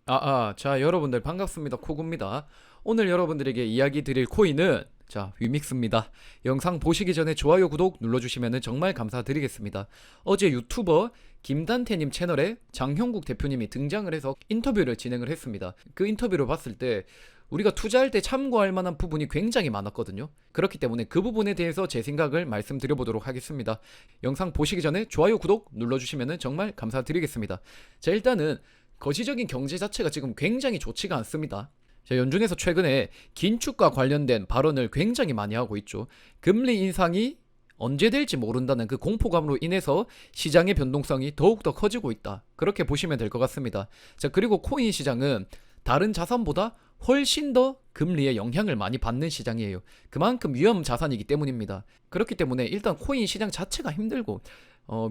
자, 여러분들 반갑습니다. 코구입니다. 오늘 여러분들에게 이야기 드릴 코인은 위믹스입니다. 영상 보시기 전에 좋아요, 구독 눌러주시면 정말 감사드리겠습니다. 어제 유튜버 김단태님 채널에 장형국 대표님이 등장을 해서 인터뷰를 진행을 했습니다. 그 인터뷰를 봤을 때 우리가 투자할 때 참고할 만한 부분이 굉장히 많았거든요. 그렇기 때문에 그 부분에 대해서 제 생각을 말씀드려보도록 하겠습니다. 영상 보시기 전에 좋아요, 구독 눌러주시면 정말 감사드리겠습니다. 자, 일단은 거시적인 경제 자체가 지금 굉장히 좋지가 않습니다. 자, 연준에서 최근에 긴축과 관련된 발언을 굉장히 많이 하고 있죠. 금리 인상이 언제 될지 모른다는 그 공포감으로 인해서 시장의 변동성이 더욱더 커지고 있다. 그렇게 보시면 될 것 같습니다. 자, 그리고 코인 시장은 다른 자산보다 훨씬 더 금리에 영향을 많이 받는 시장이에요. 그만큼 위험 자산이기 때문입니다. 그렇기 때문에 일단 코인 시장 자체가 힘들고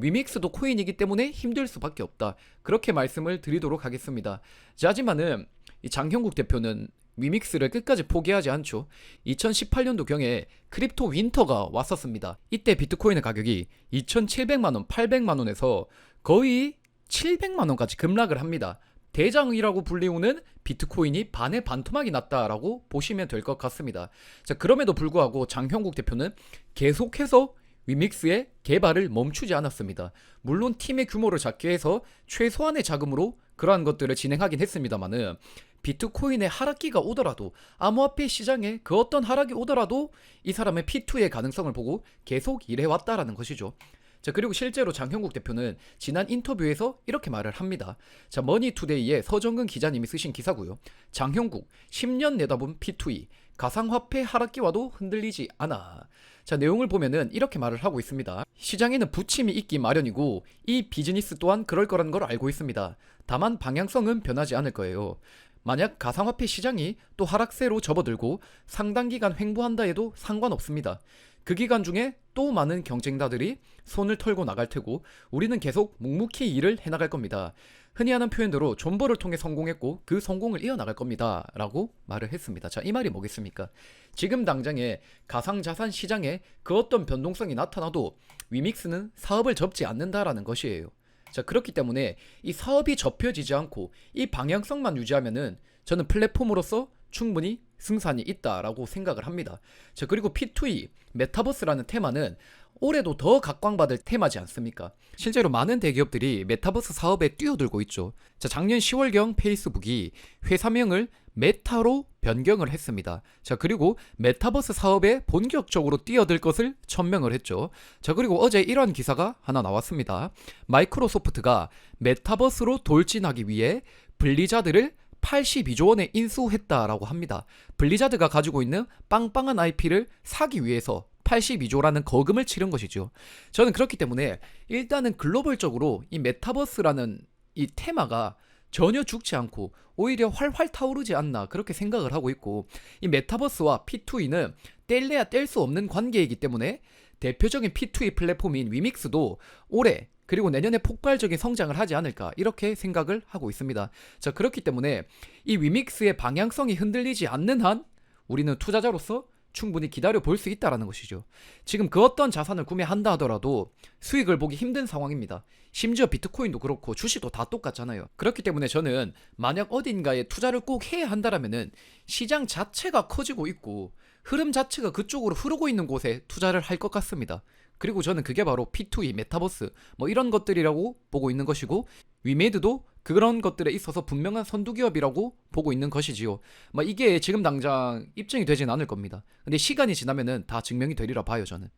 위믹스도 코인이기 때문에 힘들 수밖에 없다. 그렇게 말씀을 드리도록 하겠습니다. 자, 하지만은 이 장형국 대표는 위믹스를 끝까지 포기하지 않죠. 2018년도경에 크립토 윈터가 왔었습니다. 이때 비트코인의 가격이 2,700만원, 800만원에서 거의 700만원까지 급락을 합니다. 대장이라고 불리우는 비트코인이 반의 반토막이 났다라고 보시면 될 것 같습니다. 자, 그럼에도 불구하고 장형국 대표는 계속해서 위믹스의 개발을 멈추지 않았습니다. 물론 팀의 규모를 작게 해서 최소한의 자금으로 그러한 것들을 진행하긴 했습니다만은 비트코인의 하락기가 오더라도 암호화폐 시장에 그 어떤 하락이 오더라도 이 사람의 P2의 가능성을 보고 계속 일해왔다라는 것이죠. 자, 그리고 실제로 장형국 대표는 지난 인터뷰에서 이렇게 말을 합니다. 자, 머니투데이의 서정근 기자님이 쓰신 기사고요. 장형국 10년 내다본 P2E 가상화폐 하락기와도 흔들리지 않아. 자, 내용을 보면은 이렇게 말을 하고 있습니다. 시장에는 부침이 있기 마련이고 이 비즈니스 또한 그럴 거라는 걸 알고 있습니다. 다만 방향성은 변하지 않을 거예요. 만약 가상화폐 시장이 또 하락세로 접어들고 상당 기간 횡보한다 해도 상관없습니다. 그 기간 중에 또 많은 경쟁자들이 손을 털고 나갈 테고 우리는 계속 묵묵히 일을 해나갈 겁니다. 흔히 하는 표현대로 존버를 통해 성공했고 그 성공을 이어나갈 겁니다 라고 말을 했습니다. 자, 이 말이 뭐겠습니까? 지금 당장에 가상자산 시장에 그 어떤 변동성이 나타나도 위믹스는 사업을 접지 않는다라는 것이에요. 자, 그렇기 때문에 이 사업이 접혀지지 않고 이 방향성만 유지하면은 저는 플랫폼으로서 충분히 승산이 있다라고 생각을 합니다. 자, 그리고 P2E 메타버스라는 테마는 올해도 더 각광받을 테마지 않습니까? 실제로 많은 대기업들이 메타버스 사업에 뛰어들고 있죠. 자, 작년 10월경 페이스북이 회사명을 메타로 변경을 했습니다. 자, 그리고 메타버스 사업에 본격적으로 뛰어들 것을 천명을 했죠. 자, 그리고 어제 이런 기사가 하나 나왔습니다. 마이크로소프트가 메타버스로 돌진하기 위해 블리자드를 82조 원에 인수했다라고 합니다. 블리자드가 가지고 있는 빵빵한 IP를 사기 위해서 82조라는 거금을 치른 것이죠. 저는 그렇기 때문에 일단은 글로벌적으로 이 메타버스라는 이 테마가 전혀 죽지 않고 오히려 활활 타오르지 않나 그렇게 생각을 하고 있고, 이 메타버스와 P2E는 뗄래야 뗄 수 없는 관계이기 때문에 대표적인 P2E 플랫폼인 위믹스도 올해 그리고 내년에 폭발적인 성장을 하지 않을까 이렇게 생각을 하고 있습니다. 자, 그렇기 때문에 이 위믹스의 방향성이 흔들리지 않는 한 우리는 투자자로서 충분히 기다려 볼 수 있다라는 것이죠. 지금 그 어떤 자산을 구매한다 하더라도 수익을 보기 힘든 상황입니다. 심지어 비트코인도 그렇고 주식도 다 똑같잖아요. 그렇기 때문에 저는 만약 어딘가에 투자를 꼭 해야 한다라면은 시장 자체가 커지고 있고 흐름 자체가 그쪽으로 흐르고 있는 곳에 투자를 할 것 같습니다. 그리고 저는 그게 바로 P2E, 메타버스 뭐 이런 것들이라고 보고 있는 것이고, 위메이드도 그런 것들에 있어서 분명한 선두기업이라고 보고 있는 것이지요. 뭐 이게 지금 당장 입증이 되진 않을 겁니다. 근데 시간이 지나면은 다 증명이 되리라 봐요, 저는.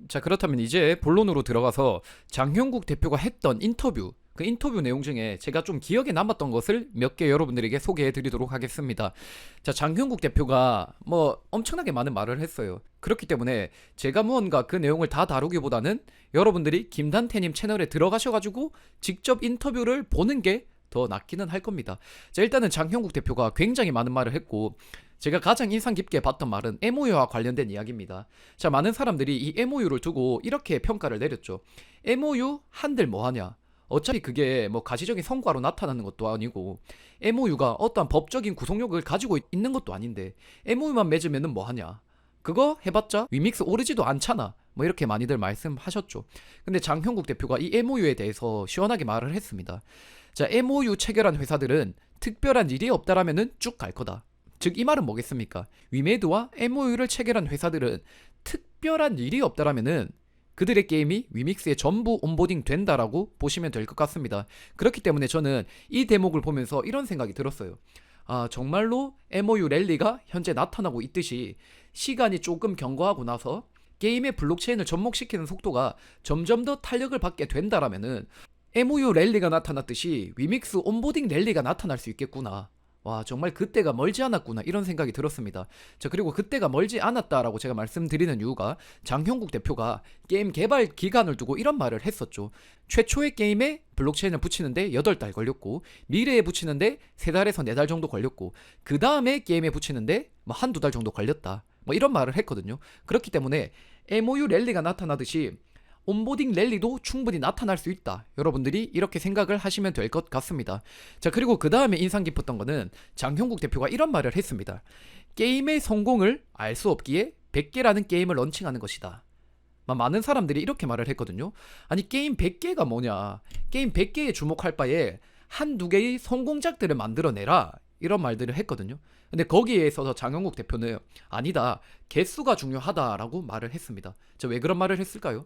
자, 그렇다면 이제 본론으로 들어가서 장형국 대표가 했던 인터뷰, 그 인터뷰 내용 중에 제가 좀 기억에 남았던 것을 몇 개 여러분들에게 소개해 드리도록 하겠습니다. 자, 장형국 대표가 뭐 엄청나게 많은 말을 했어요. 그렇기 때문에 제가 무언가 그 내용을 다 다루기보다는 여러분들이 김단태님 채널에 들어가셔가지고 직접 인터뷰를 보는 게 더 낫기는 할 겁니다. 자, 일단은 장형국 대표가 굉장히 많은 말을 했고, 제가 가장 인상 깊게 봤던 말은 MOU와 관련된 이야기입니다. 자, 많은 사람들이 이 MOU를 두고 이렇게 평가를 내렸죠. MOU 한들 뭐하냐? 어차피 그게 뭐 가시적인 성과로 나타나는 것도 아니고 MOU가 어떠한 법적인 구속력을 가지고 있는 것도 아닌데 MOU만 맺으면은 뭐하냐? 그거 해봤자 위믹스 오르지도 않잖아. 뭐 이렇게 많이들 말씀하셨죠. 근데 장형국 대표가 이 MOU에 대해서 시원하게 말을 했습니다. 자, MOU 체결한 회사들은 특별한 일이 없다라면은 쭉 갈 거다. 즉 이 말은 뭐겠습니까? 위메드와 MOU를 체결한 회사들은 특별한 일이 없다라면은 그들의 게임이 위믹스에 전부 온보딩 된다라고 보시면 될 것 같습니다. 그렇기 때문에 저는 이 대목을 보면서 이런 생각이 들었어요. 아, 정말로 MOU 랠리가 현재 나타나고 있듯이 시간이 조금 경과하고 나서 게임의 블록체인을 접목시키는 속도가 점점 더 탄력을 받게 된다라면은 MOU 랠리가 나타났듯이 위믹스 온보딩 랠리가 나타날 수 있겠구나. 와, 정말 그때가 멀지 않았구나 이런 생각이 들었습니다. 자, 그리고 그때가 멀지 않았다라고 제가 말씀드리는 이유가 장형국 대표가 게임 개발 기간을 두고 이런 말을 했었죠. 최초의 게임에 블록체인을 붙이는데 8달 걸렸고, 미래에 붙이는데 3달에서 4달 정도 걸렸고, 그 다음에 게임에 붙이는데 뭐 한두 달 정도 걸렸다, 뭐 이런 말을 했거든요. 그렇기 때문에 MOU 랠리가 나타나듯이 온보딩 랠리도 충분히 나타날 수 있다. 여러분들이 이렇게 생각을 하시면 될 것 같습니다. 자, 그리고 그 다음에 인상 깊었던 거는 장형국 대표가 이런 말을 했습니다. 게임의 성공을 알 수 없기에 100개라는 게임을 런칭하는 것이다. 많은 사람들이 이렇게 말을 했거든요. 아니, 게임 100개가 뭐냐. 게임 100개에 주목할 바에 한두 개의 성공작들을 만들어내라. 이런 말들을 했거든요. 근데 거기에 있어서 장형국 대표는 아니다. 개수가 중요하다라고 말을 했습니다. 자, 왜 그런 말을 했을까요?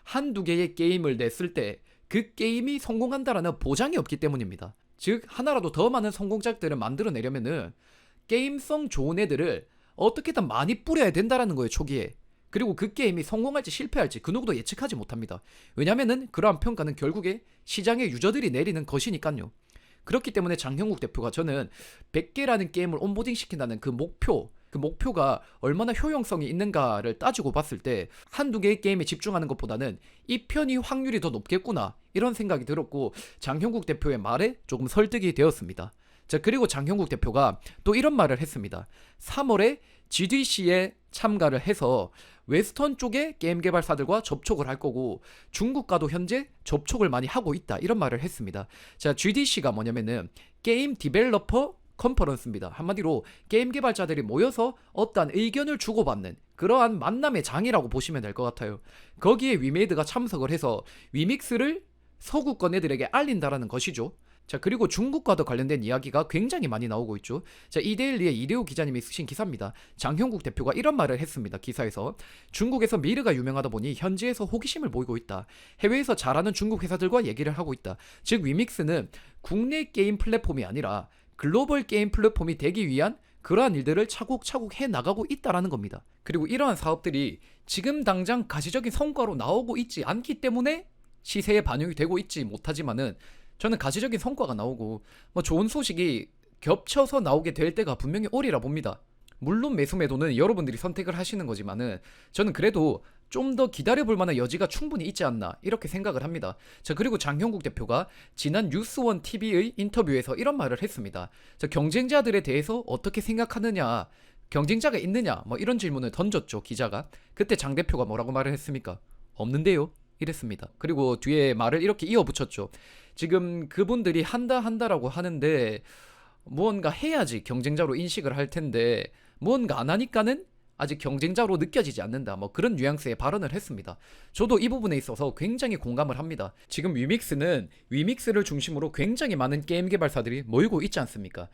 한두 개의 게임을 냈을 때 그 게임이 성공한다라는 보장이 없기 때문입니다. 즉 하나라도 더 많은 성공작들을 만들어내려면은 게임성 좋은 애들을 어떻게든 많이 뿌려야 된다라는 거예요, 초기에. 그리고 그 게임이 성공할지 실패할지 그 누구도 예측하지 못합니다. 왜냐면은 그러한 평가는 결국에 시장의 유저들이 내리는 것이니까요. 그렇기 때문에 장형국 대표가 저는 100개라는 게임을 온보딩 시킨다는 그 목표가 얼마나 효용성이 있는가를 따지고 봤을 때 한두 개의 게임에 집중하는 것보다는 이 편이 확률이 더 높겠구나 이런 생각이 들었고, 장형국 대표의 말에 조금 설득이 되었습니다. 자, 그리고 장형국 대표가 또 이런 말을 했습니다. 3월에 GDC에 참가를 해서 웨스턴 쪽의 게임 개발사들과 접촉을 할 거고 중국과도 현재 접촉을 많이 하고 있다 이런 말을 했습니다. 자, GDC가 뭐냐면은 게임 디벨로퍼 컨퍼런스입니다. 한마디로 게임 개발자들이 모여서 어떠한 의견을 주고받는 그러한 만남의 장이라고 보시면 될 것 같아요. 거기에 위메이드가 참석을 해서 위믹스를 서구권 애들에게 알린다라는 것이죠. 자, 그리고 중국과도 관련된 이야기가 굉장히 많이 나오고 있죠. 자, 이데일리의 이대호 기자님이 쓰신 기사입니다. 장형국 대표가 이런 말을 했습니다. 기사에서 중국에서 미르가 유명하다 보니 현지에서 호기심을 보이고 있다. 해외에서 잘하는 중국 회사들과 얘기를 하고 있다. 즉 위믹스는 국내 게임 플랫폼이 아니라 글로벌 게임 플랫폼이 되기 위한 그러한 일들을 차곡차곡 해나가고 있다라는 겁니다. 그리고 이러한 사업들이 지금 당장 가시적인 성과로 나오고 있지 않기 때문에 시세에 반영이 되고 있지 못하지만은 저는 가시적인 성과가 나오고 뭐 좋은 소식이 겹쳐서 나오게 될 때가 분명히 오리라 봅니다. 물론 매수 매도는 여러분들이 선택을 하시는 거지만은 저는 그래도 좀 더 기다려볼 만한 여지가 충분히 있지 않나 이렇게 생각을 합니다. 자, 그리고 장형국 대표가 지난 뉴스원 TV의 인터뷰에서 이런 말을 했습니다. 자, 경쟁자들에 대해서 어떻게 생각하느냐, 경쟁자가 있느냐, 뭐 이런 질문을 던졌죠, 기자가. 그때 장 대표가 뭐라고 말을 했습니까? 없는데요? 이랬습니다. 그리고 뒤에 말을 이렇게 이어붙였죠. 지금 그분들이 한다라고 하는데 무언가 해야지 경쟁자로 인식을 할 텐데 무언가 안 하니까는 아직 경쟁자로 느껴지지 않는다, 뭐 그런 뉘앙스의 발언을 했습니다. 저도 이 부분에 있어서 굉장히 공감을 합니다. 지금 위믹스는 위믹스를 중심으로 굉장히 많은 게임 개발사들이 모이고 있지 않습니까?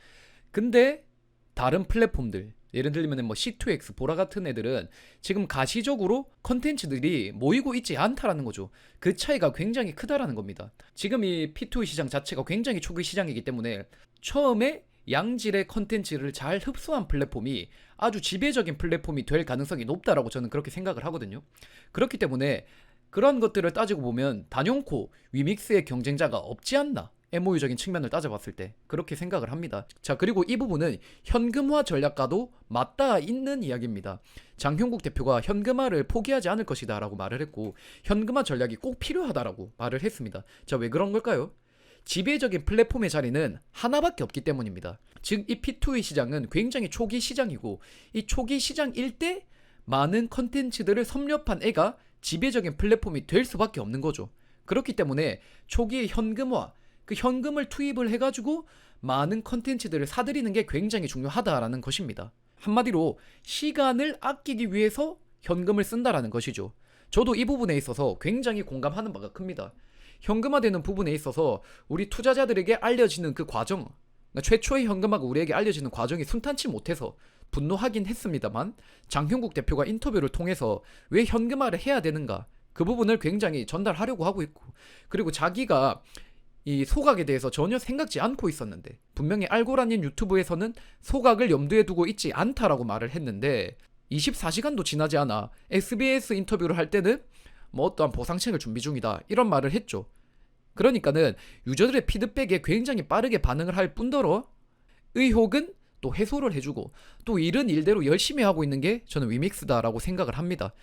근데 다른 플랫폼들, 예를 들면 뭐 C2X, 보라 같은 애들은 지금 가시적으로 컨텐츠들이 모이고 있지 않다라는 거죠. 그 차이가 굉장히 크다라는 겁니다. 지금 이 P2E 시장 자체가 굉장히 초기 시장이기 때문에 처음에 양질의 컨텐츠를 잘 흡수한 플랫폼이 아주 지배적인 플랫폼이 될 가능성이 높다라고 저는 그렇게 생각을 하거든요. 그렇기 때문에 그런 것들을 따지고 보면 단연코 위믹스의 경쟁자가 없지 않나, MOU적인 측면을 따져봤을 때 그렇게 생각을 합니다. 자, 그리고 이 부분은 현금화 전략과도 맞닿아 있는 이야기입니다. 장형국 대표가 현금화를 포기하지 않을 것이다 라고 말을 했고 현금화 전략이 꼭 필요하다라고 말을 했습니다. 자, 왜 그런 걸까요? 지배적인 플랫폼의 자리는 하나밖에 없기 때문입니다. 즉 이 P2E 시장은 굉장히 초기 시장이고 이 초기 시장일 때 많은 컨텐츠들을 섭렵한 애가 지배적인 플랫폼이 될 수밖에 없는 거죠. 그렇기 때문에 초기에 현금화, 그 현금을 투입을 해가지고 많은 컨텐츠들을 사들이는 게 굉장히 중요하다라는 것입니다. 한마디로 시간을 아끼기 위해서 현금을 쓴다라는 것이죠. 저도 이 부분에 있어서 굉장히 공감하는 바가 큽니다. 현금화되는 부분에 있어서 우리 투자자들에게 알려지는 그 과정, 그러니까 최초의 현금화가 우리에게 알려지는 과정이 순탄치 못해서 분노하긴 했습니다만, 장형국 대표가 인터뷰를 통해서 왜 현금화를 해야 되는가 그 부분을 굉장히 전달하려고 하고 있고, 그리고 자기가 이 소각에 대해서 전혀 생각지 않고 있었는데 분명히 알고라님 유튜브에서는 소각을 염두에 두고 있지 않다라고 말을 했는데, 24시간도 지나지 않아 SBS 인터뷰를 할 때는 뭐 어떠한 보상책을 준비 중이다 이런 말을 했죠. 그러니까는 유저들의 피드백에 굉장히 빠르게 반응을 할 뿐더러 의혹은 또 해소를 해주고 또 일은 일대로 열심히 하고 있는 게 저는 위믹스다라고 생각을 합니다.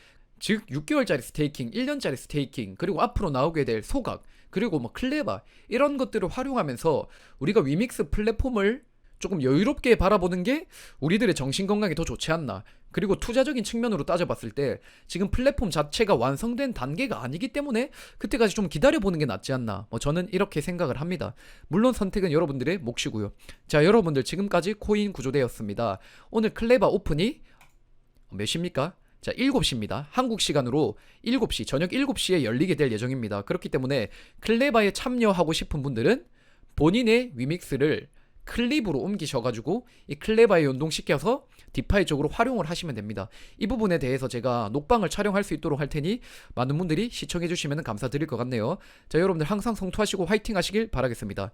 즉 6개월짜리 스테이킹, 1년짜리 스테이킹, 그리고 앞으로 나오게 될 소각, 그리고 뭐 클레바 이런 것들을 활용하면서 우리가 위믹스 플랫폼을 조금 여유롭게 바라보는 게 우리들의 정신건강에 더 좋지 않나. 그리고 투자적인 측면으로 따져봤을 때 지금 플랫폼 자체가 완성된 단계가 아니기 때문에 그때까지 좀 기다려보는 게 낫지 않나. 뭐 저는 이렇게 생각을 합니다. 물론 선택은 여러분들의 몫이고요. 자, 여러분들 지금까지 코인 구조대였습니다. 오늘 클레바 오픈이 몇 시입니까? 자, 7시입니다. 한국 시간으로 7시, 저녁 7시에 열리게 될 예정입니다. 그렇기 때문에 클레바에 참여하고 싶은 분들은 본인의 위믹스를 클립으로 옮기셔가지고 이 클레바에 연동시켜서 디파이 쪽으로 활용을 하시면 됩니다. 이 부분에 대해서 제가 녹방을 촬영할 수 있도록 할 테니 많은 분들이 시청해주시면 감사드릴 것 같네요. 자, 여러분들 항상 성투하시고 화이팅 하시길 바라겠습니다.